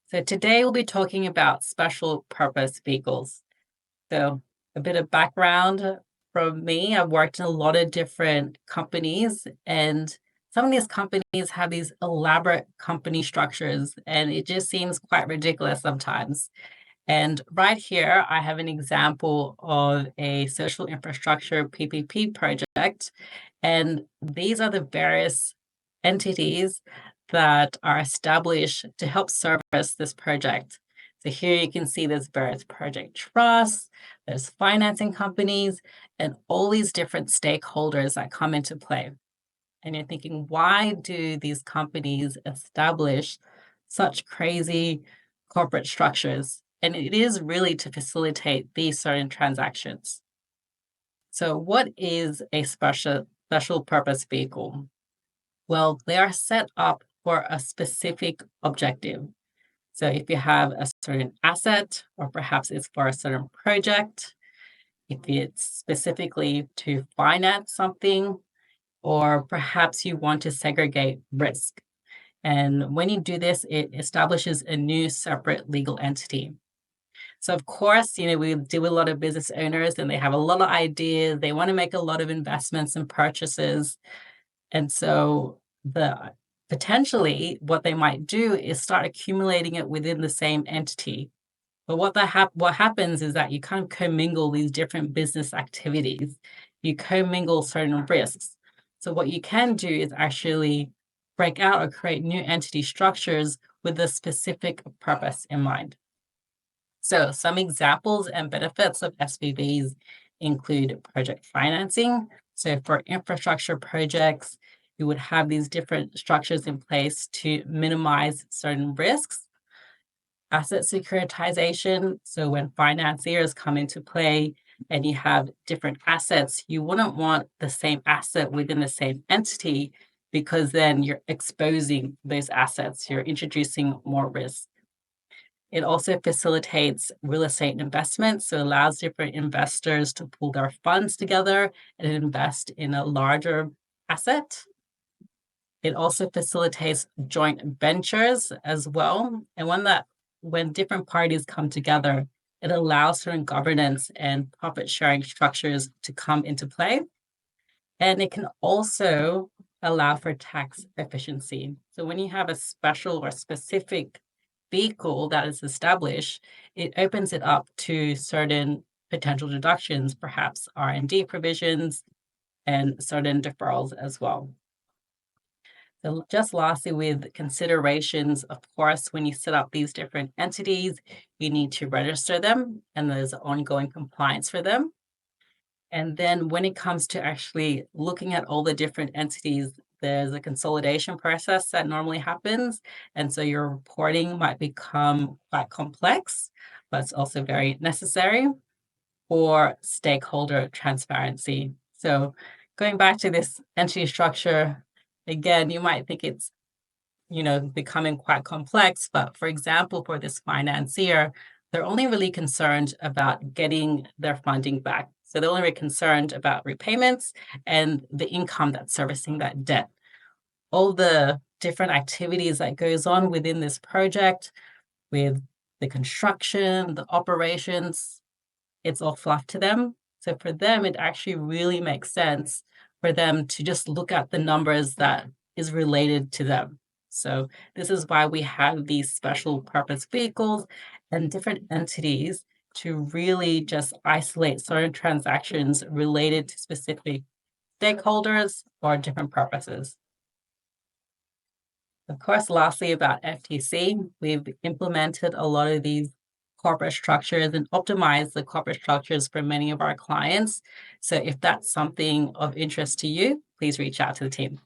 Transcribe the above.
So today we'll be talking about special purpose vehicles. So a bit of background from me, I've worked in a lot of different companies, and some of these companies have these elaborate company structures and it just seems quite ridiculous sometimes. And right here, I have an example of a social infrastructure PPP project. And these are the various entities that are established to help service this project. So here you can see there's various project trusts, there's financing companies, and all these different stakeholders that come into play. And you're thinking, why do these companies establish such crazy corporate structures? And it is really to facilitate these certain transactions. So, what is a special purpose vehicle? Well, they are set up for a specific objective. So, if you have a certain asset, or perhaps it's for a certain project, if it's specifically to finance something, or perhaps you want to segregate risk. And when you do this, it establishes a new separate legal entity. So, of course, we deal with a lot of business owners and they have a lot of ideas. They want to make a lot of investments and purchases. And so, the potentially what they might do is start accumulating it within the same entity. But what happens is that you kind of commingle these different business activities. You commingle certain risks. So what you can do is actually break out or create new entity structures with a specific purpose in mind. So some examples and benefits of SPVs include project financing. So for infrastructure projects, you would have these different structures in place to minimize certain risks. Asset securitization. So when financiers come into play and you have different assets, you wouldn't want the same asset within the same entity because then you're exposing those assets, you're introducing more risk. It also facilitates real estate investments, so it allows different investors to pool their funds together and invest in a larger asset. It also facilitates joint ventures as well. And when different parties come together, it allows certain governance and profit sharing structures to come into play. And it can also allow for tax efficiency. So when you have a special or specific vehicle that is established, it opens it up to certain potential deductions, perhaps R&D provisions and certain deferrals as well. So just lastly, with considerations, of course, when you set up these different entities, you need to register them and there's ongoing compliance for them. And then when it comes to actually looking at all the different entities, there's a consolidation process that normally happens. And so your reporting might become quite complex, but it's also very necessary for stakeholder transparency. So going back to this entity structure, again, you might think it's becoming quite complex. But for example, for this financier, they're only really concerned about getting their funding back. So they're only really concerned about repayments and the income that's servicing that debt. All the different activities that goes on within this project with the construction, the operations, it's all fluff to them. So for them, it actually really makes sense for them to just look at the numbers that is related to them. So this is why we have these special purpose vehicles and different entities to really just isolate certain transactions related to specific stakeholders or different purposes. Of course, lastly, about FTC, we've implemented a lot of these corporate structures and optimized the corporate structures for many of our clients. So if that's something of interest to you, please reach out to the team.